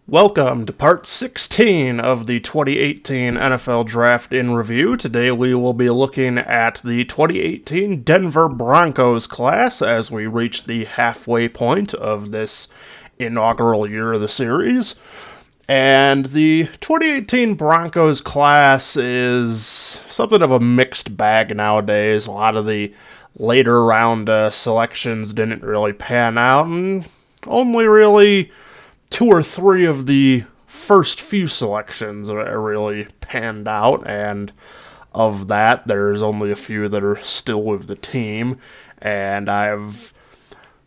Welcome to part 16 of the 2018 NFL Draft in Review. Today we will be looking at the 2018 Denver Broncos class as we reach the halfway point of this inaugural year of the series. And the 2018 Broncos class is something of a mixed bag nowadays. A lot of the later round selections didn't really pan out, and only really two or three of the first few selections are really panned out, and of that, there's only a few that are still with the team, and I've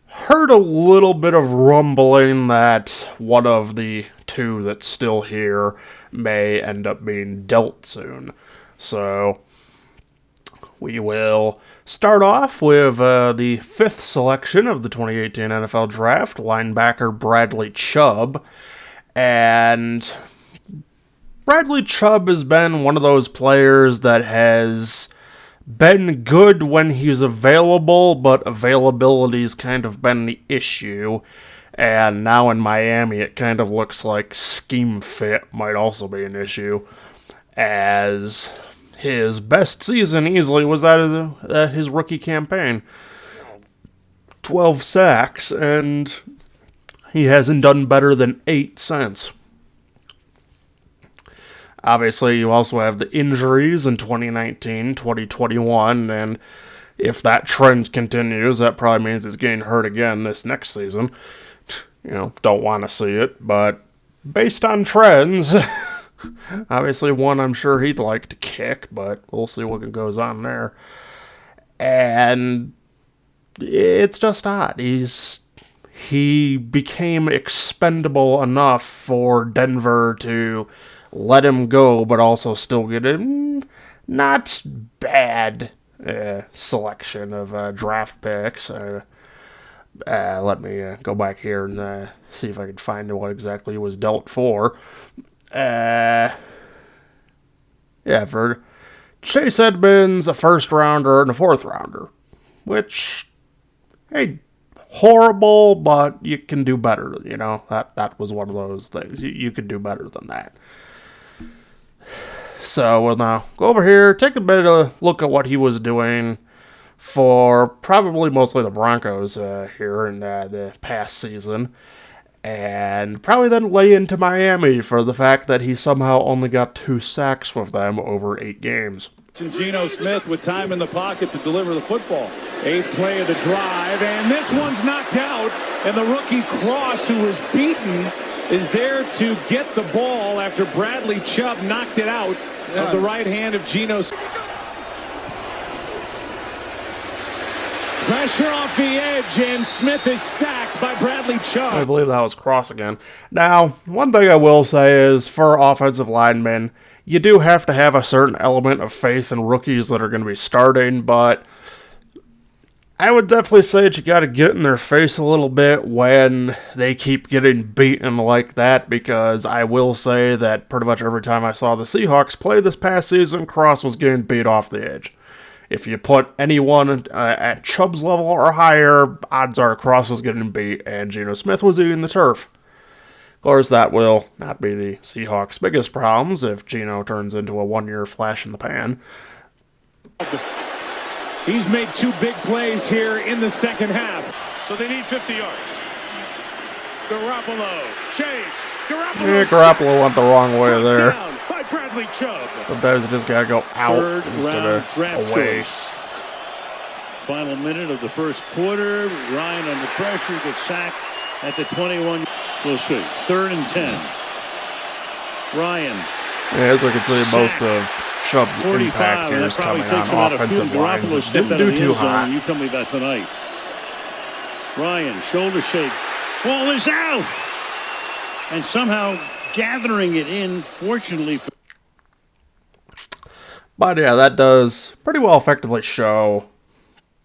heard a little bit of rumbling that one of the two that's still here may end up being dealt soon. So we will start off with the fifth selection of the 2018 NFL Draft, linebacker Bradley Chubb. And Bradley Chubb has been one of those players that has been good when he's available, but availability's kind of been the issue. And now in Miami, it kind of looks like scheme fit might also be an issue, as his best season easily was that of his rookie campaign. 12 sacks, and he hasn't done better than 8 since. Obviously, you also have the injuries in 2019, 2021, and if that trend continues, that probably means he's getting hurt again this next season. Don't want to see it, but based on trends, obviously one I'm sure he'd like to kick, but we'll see what goes on there. And it's just odd. He became expendable enough for Denver to let him go, but also still get a not bad selection of draft picks. Let me go back here and see if I can find what exactly he was dealt for. For Chase Edmonds, a first rounder and a fourth rounder, which, hey, horrible, but you can do better. That was one of those things. You could do better than that. So we'll now go over here, take a bit of a look at what he was doing for probably mostly the Broncos here in the past season, and probably then lay into Miami for the fact that he somehow only got 2 sacks with them over 8 games. Geno Smith with time in the pocket to deliver the football. 8th play of the drive, and this one's knocked out, and the rookie Cross, who was beaten, is there to get the ball after Bradley Chubb knocked it out of the right hand of Geno Smith. Pressure off the edge, and Smith is sacked by Bradley Chubb. I believe that was Cross again. Now, one thing I will say is, for offensive linemen, you do have to have a certain element of faith in rookies that are going to be starting, but I would definitely say that you got to get in their face a little bit when they keep getting beaten like that, because I will say that pretty much every time I saw the Seahawks play this past season, Cross was getting beat off the edge. If you put anyone at Chubb's level or higher, odds are Cross was getting beat and Geno Smith was eating the turf. Of course, that will not be the Seahawks' biggest problems if Geno turns into a one-year flash in the pan. He's made 2 big plays here in the second half. So they need 50 yards. Garoppolo chased. Garoppolo went the wrong way there. Down by Bradley Chubb. Sometimes you just gotta go out instead of away. Final minute of the first quarter. Ryan under pressure, gets sacked at the 21. We'll see. 3rd and 10. Ryan. Yeah, as we can see, most of Chubb's impact here is coming on offensive lines. It didn't do too hot. You tell me about tonight. Ryan, shoulder shake. Ball is out. And somehow gathering it in, fortunately. But yeah, that does pretty well effectively show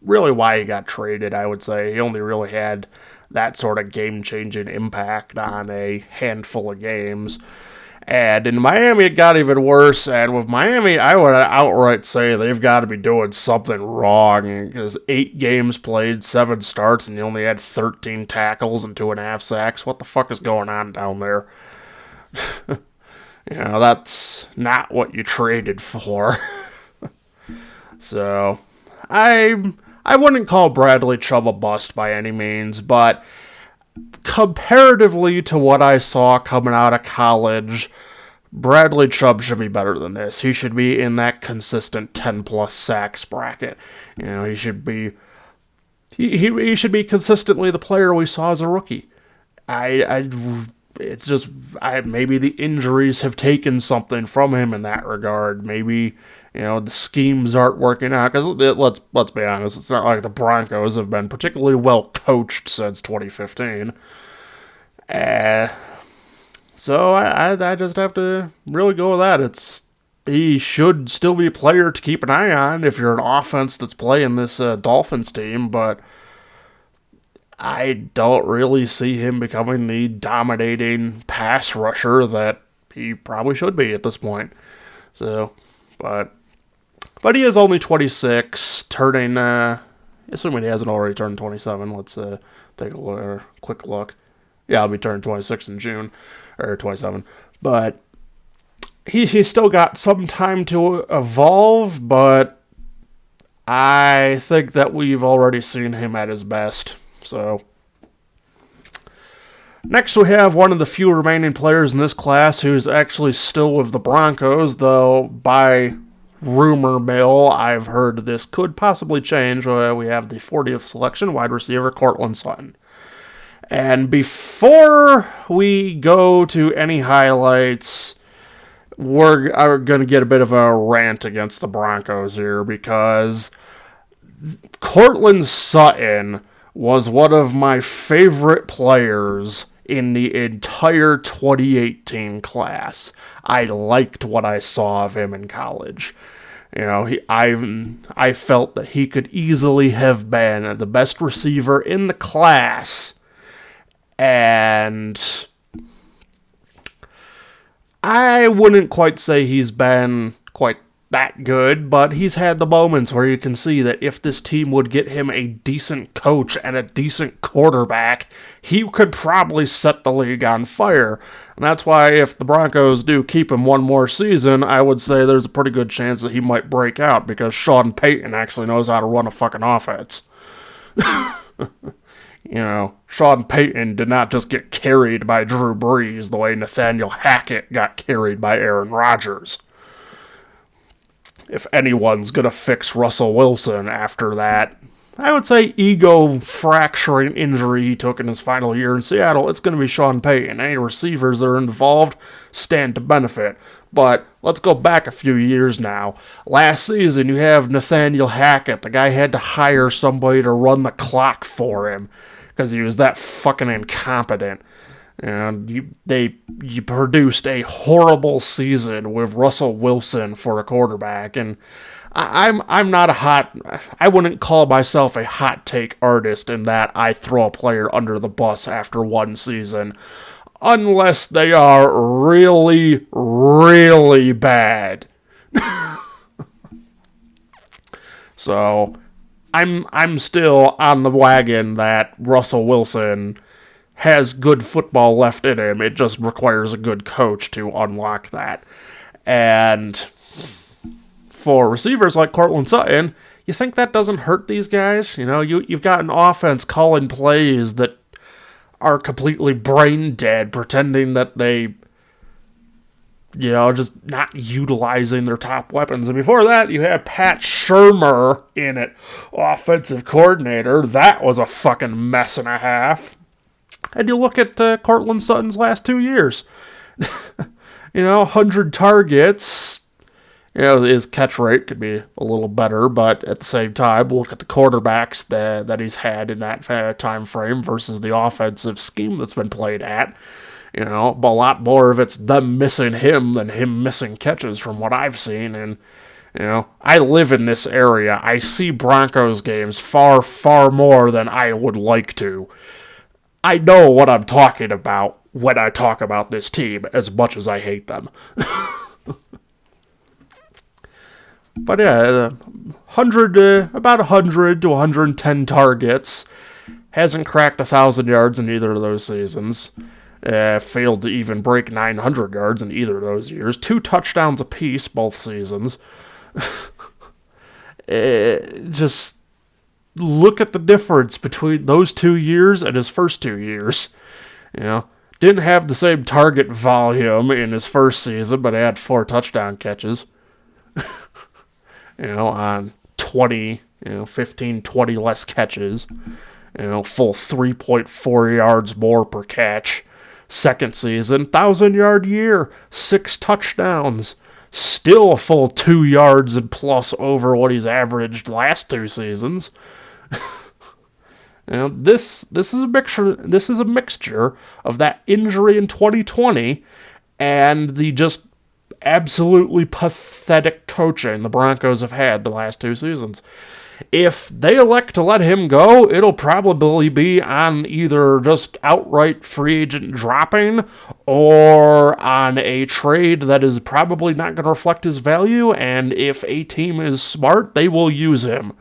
really why he got traded, I would say. He only really had that sort of game-changing impact on a handful of games. And in Miami, it got even worse. And with Miami, I would outright say they've got to be doing something wrong, because 8 games played, 7 starts, and you only had 13 tackles and 2.5 sacks. What the fuck is going on down there? That's not what you traded for. So, I wouldn't call Bradley Chubb a bust by any means, but comparatively to what I saw coming out of college, Bradley Chubb should be better than this. He should be in that consistent 10-plus sacks bracket. He should be he should be consistently the player we saw as a rookie. It's just maybe the injuries have taken something from him in that regard. Maybe the schemes aren't working out, because let's be honest, it's not like the Broncos have been particularly well coached since 2015. So I just have to really go with that. He should still be a player to keep an eye on if you're an offense that's playing this Dolphins team, but I don't really see him becoming the dominating pass rusher that he probably should be at this point. So, but he is only 26, turning, assuming he hasn't already turned 27. Let's take a quick look. Yeah, I'll be turning 26 in June, or 27. But he's still got some time to evolve, but I think that we've already seen him at his best. So, next we have one of the few remaining players in this class who's actually still with the Broncos, though by rumor mill, I've heard this could possibly change. We have the 40th selection, wide receiver Courtland Sutton. And before we go to any highlights, we're going to get a bit of a rant against the Broncos here, because Courtland Sutton was one of my favorite players in the entire 2018 class. I liked what I saw of him in college. I felt that he could easily have been the best receiver in the class. And I wouldn't quite say he's been quite that good, but he's had the moments where you can see that if this team would get him a decent coach and a decent quarterback, he could probably set the league on fire. And that's why if the Broncos do keep him one more season, I would say there's a pretty good chance that he might break out, because Sean Payton actually knows how to run a fucking offense. Sean Payton did not just get carried by Drew Brees the way Nathaniel Hackett got carried by Aaron Rodgers. If anyone's going to fix Russell Wilson after that, I would say ego-fracturing injury he took in his final year in Seattle, it's going to be Sean Payton. Any receivers that are involved stand to benefit. But let's go back a few years now. Last season, you have Nathaniel Hackett. The guy had to hire somebody to run the clock for him because he was that fucking incompetent. And you produced a horrible season with Russell Wilson for a quarterback. And I'm not I wouldn't call myself a hot take artist in that I throw a player under the bus after one season, unless they are really, really bad. So, I'm still on the wagon that Russell Wilson has good football left in him. It just requires a good coach to unlock that. And for receivers like Courtland Sutton, you think that doesn't hurt these guys? You've got an offense calling plays that are completely brain dead, pretending that they, just not utilizing their top weapons. And before that, you had Pat Shurmur in it, offensive coordinator. That was a fucking mess and a half. And you look at Courtland Sutton's last 2 years. 100 targets. His catch rate could be a little better, but at the same time, look at the quarterbacks that he's had in that time frame versus the offensive scheme that's been played at. But a lot more of it's them missing him than him missing catches from what I've seen. And, I live in this area. I see Broncos games far, far more than I would like to. I know what I'm talking about when I talk about this team, as much as I hate them. But yeah, about 100 to 110 targets. Hasn't cracked 1,000 yards in either of those seasons. Failed to even break 900 yards in either of those years. 2 touchdowns apiece both seasons. Just look at the difference between those 2 years and his first 2 years. Didn't have the same target volume in his first season, but had 4 touchdown catches. On 20, 15, 20 less catches. Full 3.4 yards more per catch. Second season, 1,000-yard year, 6 touchdowns. Still a full 2 yards and plus over what he's averaged last 2 seasons. This is a mixture. This is a mixture of that injury in 2020 and the just absolutely pathetic coaching the Broncos have had the last 2 seasons. If they elect to let him go, it'll probably be on either just outright free agent dropping or on a trade that is probably not going to reflect his value, and if a team is smart, they will use him.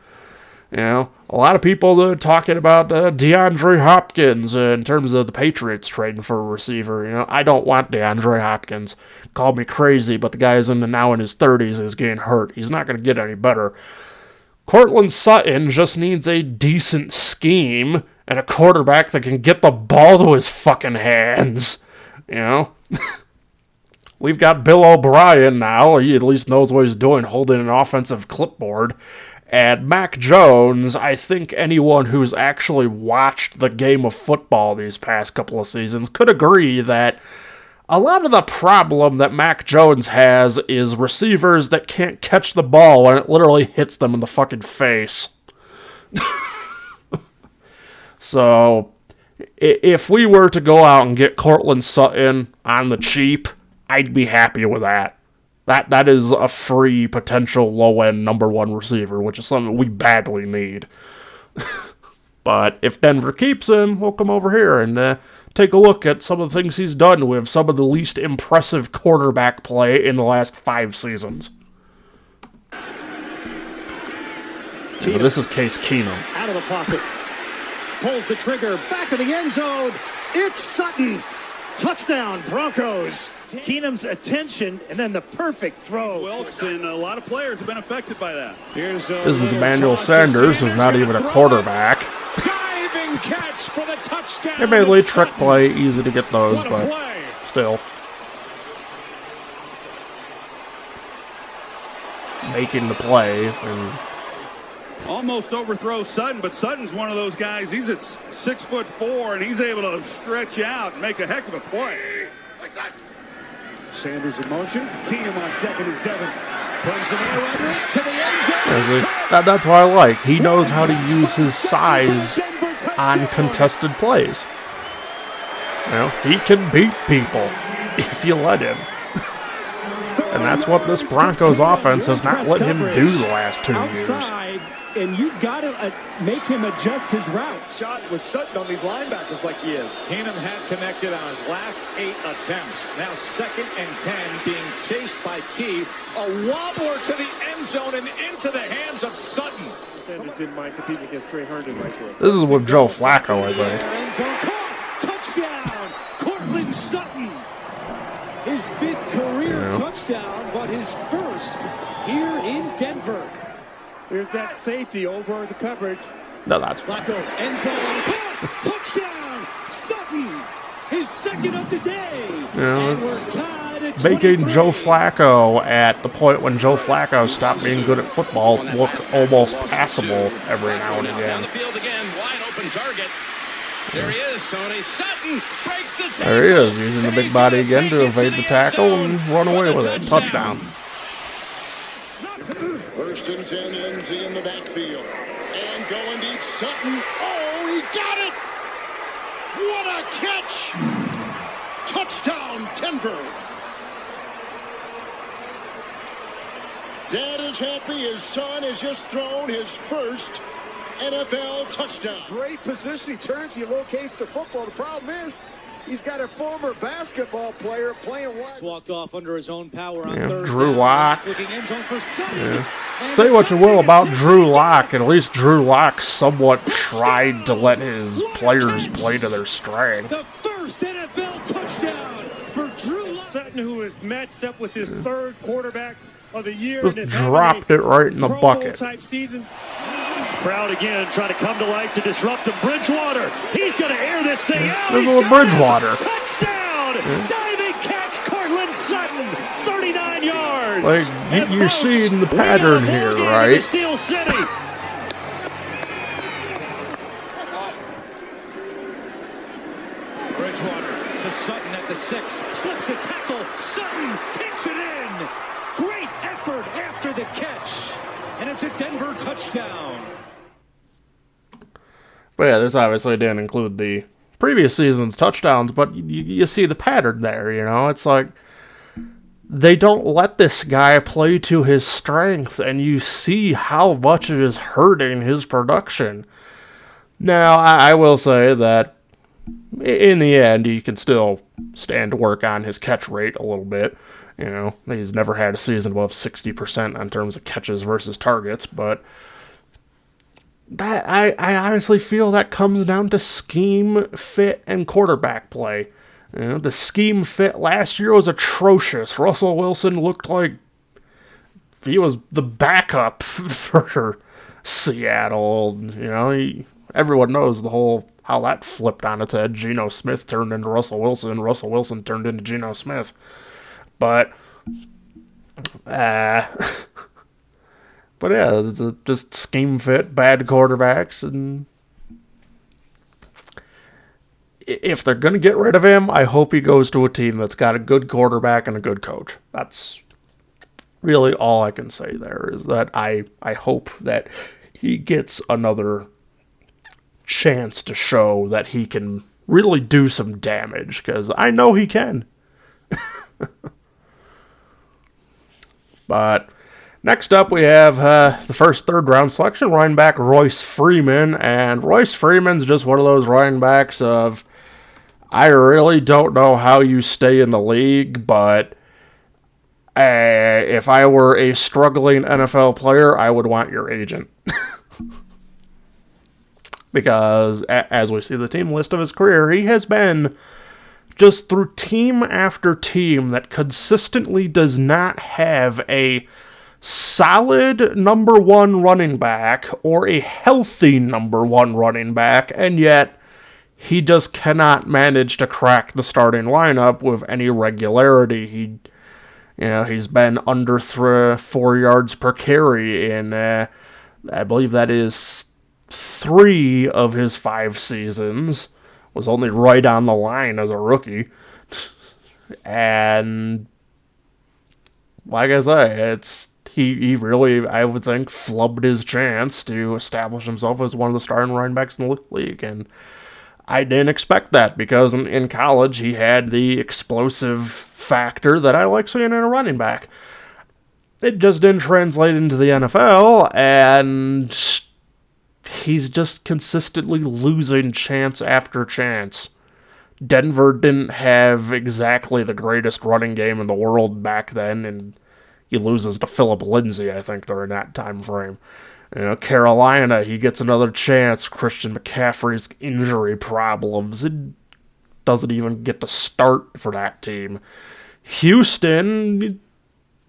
A lot of people are talking about DeAndre Hopkins in terms of the Patriots trading for a receiver. I don't want DeAndre Hopkins. Call me crazy, but the guy is now in his 30s is getting hurt. He's not going to get any better. Courtland Sutton just needs a decent scheme and a quarterback that can get the ball to his fucking hands. We've got Bill O'Brien now. He at least knows what he's doing, holding an offensive clipboard. And Mac Jones, I think anyone who's actually watched the game of football these past couple of seasons could agree that a lot of the problem that Mac Jones has is receivers that can't catch the ball when it literally hits them in the fucking face. So, if we were to go out and get Courtland Sutton on the cheap, I'd be happy with that. That is a free potential low-end number 1 receiver, which is something we badly need. But if Denver keeps him, we'll come over here and take a look at some of the things he's done with some of the least impressive quarterback play in the last 5 seasons. This is Case Keenum. Out of the pocket. Pulls the trigger. Back of the end zone. It's Sutton. Touchdown, Broncos. Keenum's attention and then the perfect throw. Wilkes and a lot of players have been affected by that. This is Emmanuel Sanders, who's not even a quarterback. Diving catch for the touchdown. Admittedly, trick play, easy to get those, but still. Making the play. And almost overthrows Sutton, but Sutton's one of those guys. He's at 6'4", and he's able to stretch out and make a heck of a play. Sanders in motion. Keenum on 2nd and 7. Plays an air to the end zone. That's what I like. He knows how to use his size on contested plays. He can beat people if you let him. And that's what this Broncos offense has not let him do the last 2 years. And you've got to make him adjust his routes. Shot with Sutton on these linebackers like he is. Keenum had connected on his last 8 attempts. Now 2nd and 10, being chased by Key. A wobbler to the end zone and into the hands of Sutton. Sanders didn't mind competing against Trey Herndon right there. This is with Joe Flacco, I think. End zone caught. Touchdown, Courtland Sutton. His 5th career touchdown, but his first here in Denver. There's that safety over the coverage. No, that's fine. Flacco, end zone, caught, touchdown, Sutton, his 2nd of the day. And we're tied at making 23. Joe Flacco at the point when Joe Flacco stopped being good at football look almost passable every now and again. Down the field again, wide open target. There he is, Tony. Sutton breaks the tackle. There he is, using the big body again to evade the tackle and run away with it. Touchdown. 1st and 10, Lindsay in the backfield. And going deep, Sutton. Oh, he got it! What a catch! Touchdown, Denver! Dad is happy his son has just thrown his first NFL touchdown. Great position. He turns, he locates the football. The problem is, he's got a former basketball player playing wide. Walked off under his own power on third Drew down. Lock. Looking end zone for Sutton. Say what you will about Drew Lock, at least Drew Lock somewhat tried to let his players play to their strength. The 3rd first NFL touchdown for Drew Sutton, who is matched up with his third quarterback of the year. Just dropped it right in the bucket. Type season. Crowd again trying to come to life to disrupt him. Bridgewater, he's going to air this thing out. There's He's a little got it. Bridgewater. Touchdown! Diving catch, Cortland Sutton, 39 yards. Like, And you're folks, seeing the we got a pattern ball here, game in right? Steel City. Bridgewater to Sutton at the 6. Slips a tackle. Sutton takes it in. Great effort after the catch. And it's a Denver touchdown. But yeah, this obviously didn't include the previous season's touchdowns, but you see the pattern there, you know? It's like, they don't let this guy play to his strength, and you see how much it is hurting his production. Now, I will say that in the end, he can still stand to work on his catch rate a little bit. You know, he's never had a season above 60% in terms of catches versus targets, but that I honestly feel that comes down to scheme, fit, and quarterback play. You know, the scheme fit last year was atrocious. Russell Wilson looked like he was the backup for Seattle. You know, everyone knows the whole how that flipped on its head. Geno Smith turned into Russell Wilson. Russell Wilson turned into Geno Smith. But, but yeah, it's just scheme fit, bad quarterbacks, and if they're going to get rid of him, I hope he goes to a team that's got a good quarterback and a good coach. That's really all I can say there, is that I hope that he gets another chance to show that he can really do some damage, because I know he can. But next up, we have the first third-round selection, running back Royce Freeman. And Royce Freeman's just one of those running backs of, I really don't know how you stay in the league, but if I were a struggling NFL player, I would want your agent. Because, as we see the team list of his career, he has been just through team after team that consistently does not have a solid number one running back or a healthy number one running back, and yet he just cannot manage to crack the starting lineup with any regularity. He's been under 4 yards per carry in, I believe that is 3 of his 5 seasons. Was only right on the line as a rookie. And like I say, he really, I would think, flubbed his chance to establish himself as one of the starting running backs in the league. And I didn't expect that, because in college he had the explosive factor that I like seeing in a running back. It just didn't translate into the NFL, and he's just consistently losing chance after chance. Denver didn't have exactly the greatest running game in the world back then, and he loses to Philip Lindsay, I think, during that time frame. Carolina, he gets another chance. Christian McCaffrey's injury problems. It doesn't even get to start for that team. Houston,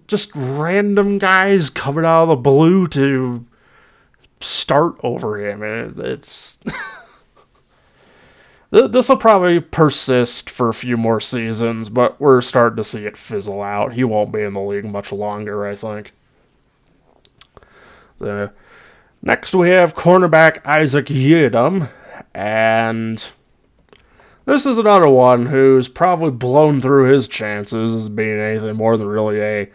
just random guys coming out of the blue to start over him. It's this will probably persist for a few more seasons, but we're starting to see it fizzle out. He won't be in the league much longer, I think. Next we have cornerback Isaac Yiadom, and this is another one who's probably blown through his chances as being anything more than really a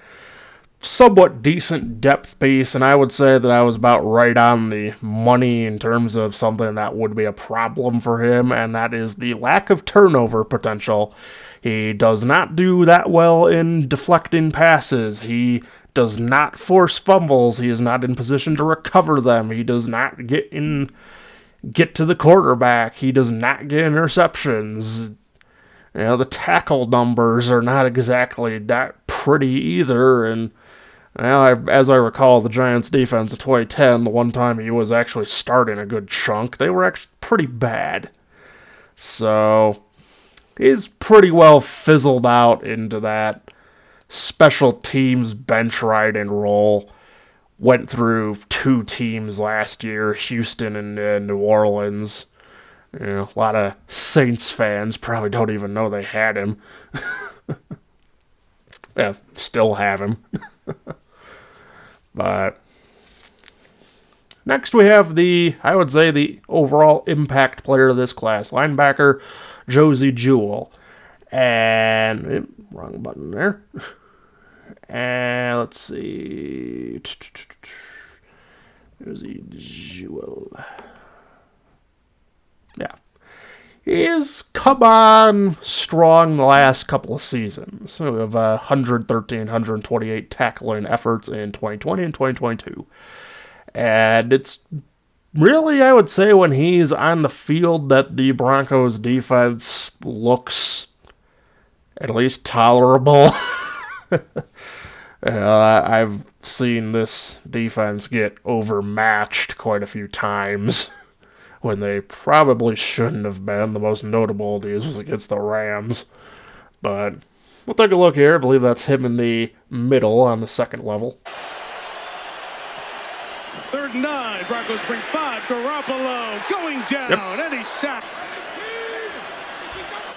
somewhat decent depth piece, and I would say that I was about right on the money in terms of something that would be a problem for him, and that is the lack of turnover potential. He does not do that well in deflecting passes. He does not force fumbles. He is not in position to recover them. He does not get to the quarterback. He does not get interceptions. The tackle numbers are not exactly that pretty either, and as I recall, the Giants' defense in 2010, the one time he was actually starting a good chunk, they were actually pretty bad. So, he's pretty well fizzled out into that special teams bench riding role. Went through 2 teams last year, Houston and New Orleans. You know, a lot of Saints fans probably don't even know they had him. Yeah, still have him. But next we have I would say the overall impact player of this class, linebacker Josie Jewell. And, wrong button there. And let's see. Josie Jewell. Yeah. He has come on strong the last couple of seasons. So we have 113, 128 tackling efforts in 2020 and 2022. And it's really, I would say, when he's on the field that the Broncos defense looks at least tolerable. I've seen this defense get overmatched quite a few times when they probably shouldn't have been. The most notable of these was against the Rams. But we'll take a look here. I believe that's him in the middle on the second level. 3rd and 9. Broncos bring 5. Garoppolo going down, and he's sacked.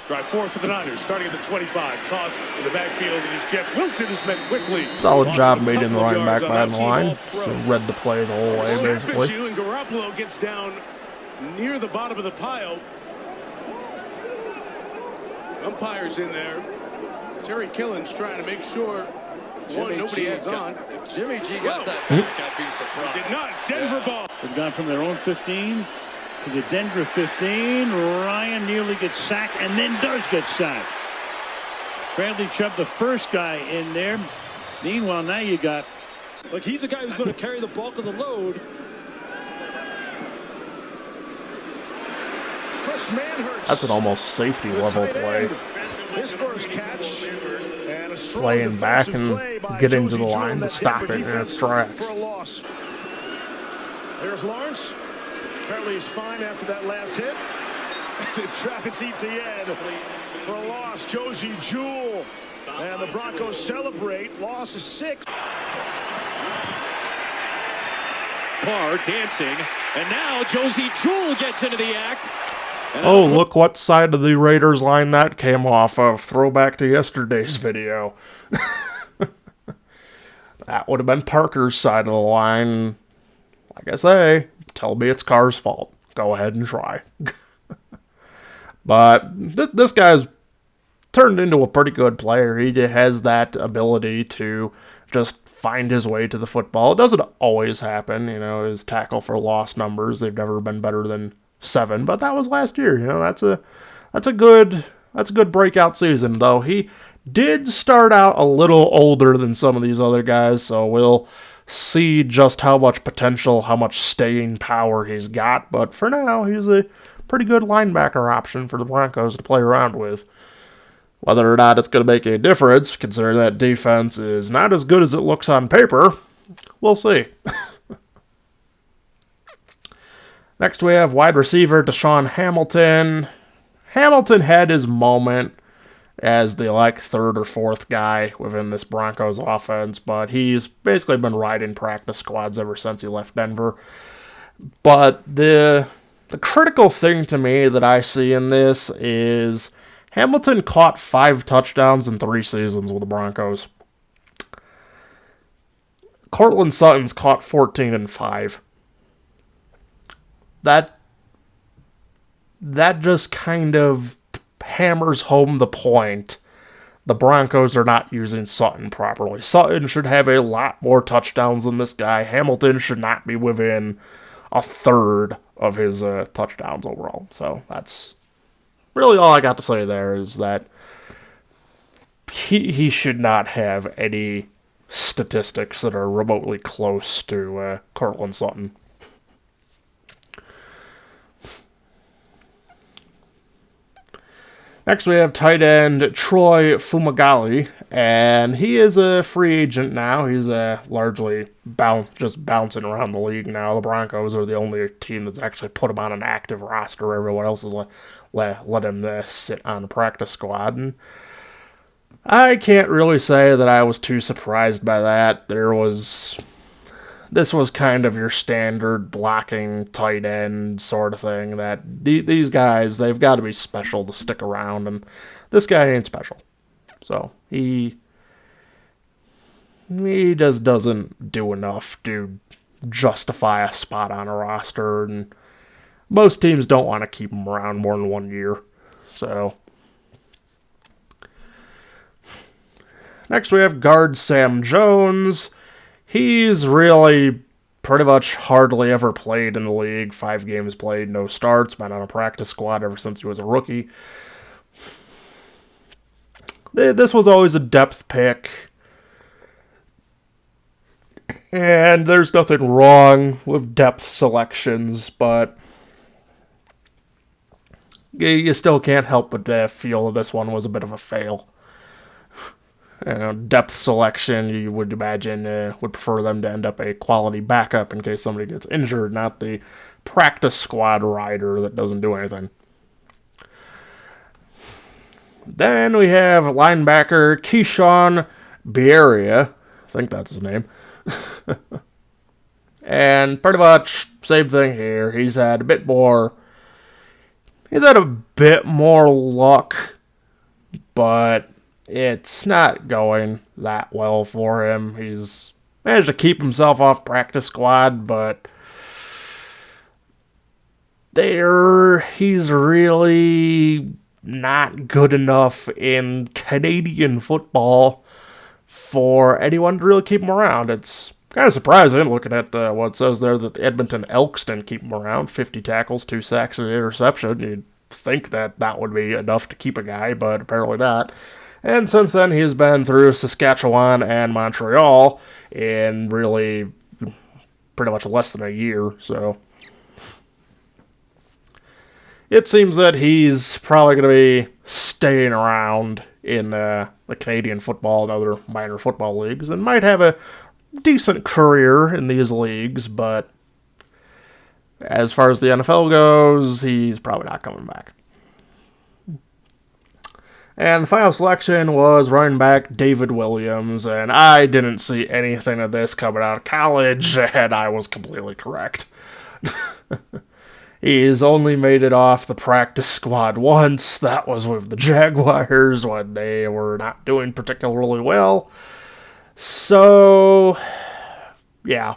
Drive 4 for the Niners, starting at the 25. Toss in the backfield, and it's Jeff Wilson who's met quickly. Solid job made in the running back behind the line. So read the play the whole way, basically. And Garoppolo gets down near the bottom of the pile. Umpires in there. Terry Killen's trying to make sure nobody heads on. If Jimmy G got that back, I'd be surprised. Did not. Denver ball. They've gone from their own 15 to the Denver 15. Ryan nearly gets sacked and then does get sacked. Bradley Chubb, the first guy in there. Meanwhile, now you got... Like, he's a guy who's going to carry the bulk of the load. Chris Manhurst. That's an almost safety level play. His first catch. And a strong Playing back and play getting to Josie the line Jewell. to stop it in its tracks. For a loss. There's Lawrence. Apparently he's fine after that last hit. It's Travis Etienne for a loss. Josie Jewell. And the Broncos celebrate. Loss is 6. Carr dancing, and now Josie Jewell gets into the act. Oh, look what side of the Raiders line that came off of. Throwback to yesterday's video. That would have been Parker's side of the line. Like I say, tell me it's Carr's fault. Go ahead and try. But this guy's turned into a pretty good player. He has that ability to just find his way to the football. It doesn't always happen. You know, his tackle for loss numbers, they've never been better than 7, but that was last year. You know, that's a good breakout season, though. He did start out a little older than some of these other guys, so we'll see just how much potential, how much staying power he's got. But for now, he's a pretty good linebacker option for the Broncos to play around with. Whether or not it's going to make a difference, considering that defense is not as good as it looks on paper, we'll see. Next, we have wide receiver Deshaun Hamilton. Hamilton had his moment as the 3rd or 4th guy within this Broncos offense, but he's basically been riding practice squads ever since he left Denver. But the critical thing to me that I see in this is Hamilton caught 5 touchdowns in 3 seasons with the Broncos. Cortland Sutton's caught 14 in 5. That just kind of hammers home the point. The Broncos are not using Sutton properly. Sutton should have a lot more touchdowns than this guy. Hamilton should not be within 1/3 of his touchdowns overall. So that's really all I got to say there, is that he should not have any statistics that are remotely close to Cortland Sutton. Next, we have tight end Troy Fumagalli, and he is a free agent now. He's largely just bouncing around the league now. The Broncos are the only team that's actually put him on an active roster. Everyone else is let him sit on the practice squad. And I can't really say that I was too surprised by that. This was kind of your standard blocking tight end sort of thing, that these guys, they've got to be special to stick around, and this guy ain't special. So he just doesn't do enough to justify a spot on a roster, and most teams don't want to keep him around more than 1 year. So next we have guard Sam Jones. He's really pretty much hardly ever played in the league. 5 games played, no starts, been on a practice squad ever since he was a rookie. This was always a depth pick. And there's nothing wrong with depth selections, but you still can't help but feel that this one was a bit of a fail. Depth selection, you would imagine, would prefer them to end up a quality backup in case somebody gets injured, not the practice squad rider that doesn't do anything. Then we have linebacker Keyshawn Bierria. I think that's his name. And pretty much same thing here. He's had a bit more luck, but it's not going that well for him. He's managed to keep himself off practice squad, but he's really not good enough in Canadian football for anyone to really keep him around. It's kind of surprising looking at what it says there that the Edmonton Elks didn't keep him around. 50 tackles, 2 sacks, and an interception. You'd think that would be enough to keep a guy, but apparently not. And since then, he's been through Saskatchewan and Montreal in really pretty much less than a year, so it seems that he's probably going to be staying around in the Canadian football and other minor football leagues and might have a decent career in these leagues, but as far as the NFL goes, he's probably not coming back. And the final selection was running back David Williams, and I didn't see anything of this coming out of college, and I was completely correct. He's only made it off the practice squad once. That was with the Jaguars when they were not doing particularly well. So, yeah,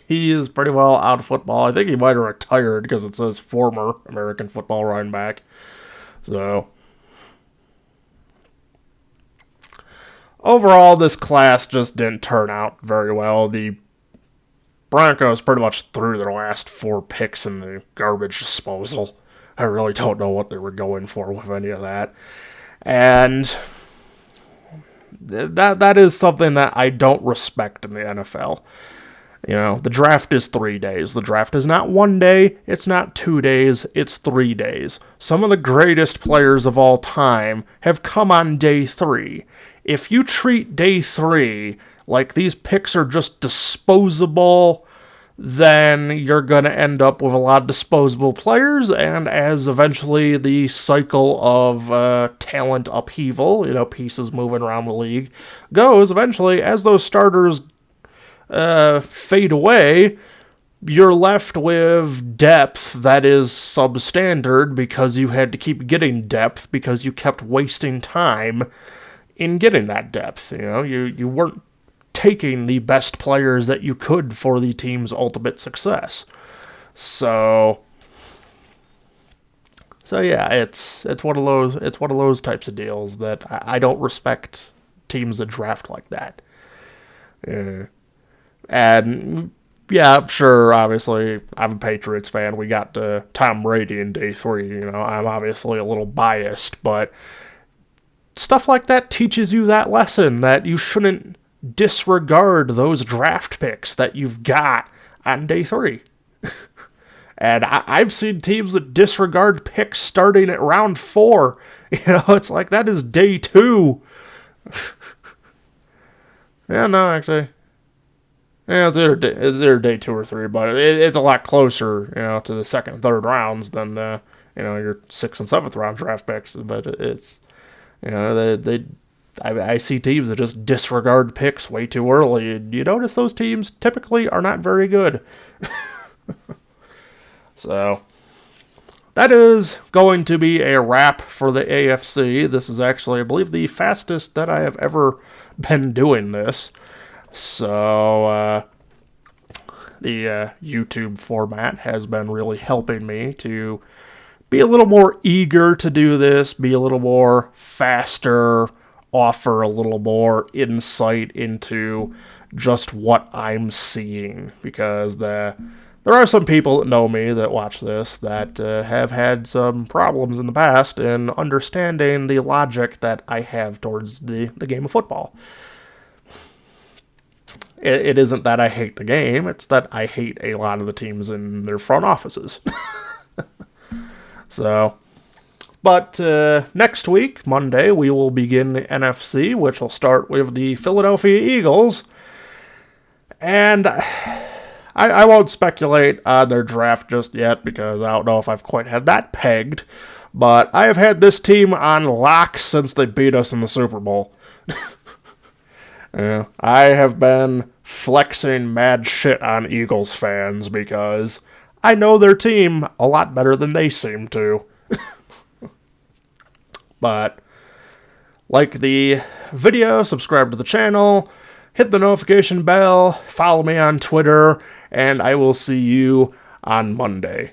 he is pretty well out of football. I think he might have retired because it says former American football running back. So, overall, this class just didn't turn out very well. The Broncos pretty much threw their last 4 picks in the garbage disposal. I really don't know what they were going for with any of that. And that is something that I don't respect in the NFL. You know, the draft is 3 days. The draft is not 1 day, it's not 2 days, it's 3 days. Some of the greatest players of all time have come on day 3. If you treat day 3 like these picks are just disposable, then you're going to end up with a lot of disposable players, and as eventually the cycle of talent upheaval, pieces moving around the league, goes, eventually, as those starters fade away, you're left with depth that is substandard because you had to keep getting depth because you kept wasting time in getting that depth. You weren't taking the best players that you could for the team's ultimate success. So yeah, it's one of those types of deals that I don't respect teams that draft like that. And yeah, sure, obviously I'm a Patriots fan. We got Tom Brady in day 3. I'm obviously a little biased, but stuff like that teaches you that lesson that you shouldn't disregard those draft picks that you've got on day 3. And I've seen teams that disregard picks starting at round 4. It's like, that is day 2. Yeah, no, actually. Yeah, it's either day 2 or 3, but it's a lot closer, to the second and third rounds than your 6th and 7th round draft picks. But it's, I see teams that just disregard picks way too early. And you notice those teams typically are not very good. So, that is going to be a wrap for the AFC. This is actually, I believe, the fastest that I have ever been doing this. So, the YouTube format has been really helping me to be a little more eager to do this, be a little more faster, offer a little more insight into just what I'm seeing, because there are some people that know me that watch this that have had some problems in the past in understanding the logic that I have towards the game of football. It isn't that I hate the game, it's that I hate a lot of the teams in their front offices. So, but next week, Monday, we will begin the NFC, which will start with the Philadelphia Eagles. And I won't speculate on their draft just yet, because I don't know if I've quite had that pegged. But I have had this team on lock since they beat us in the Super Bowl. I have been flexing mad shit on Eagles fans because I know their team a lot better than they seem to. But like the video, subscribe to the channel, hit the notification bell, follow me on Twitter, and I will see you on Monday.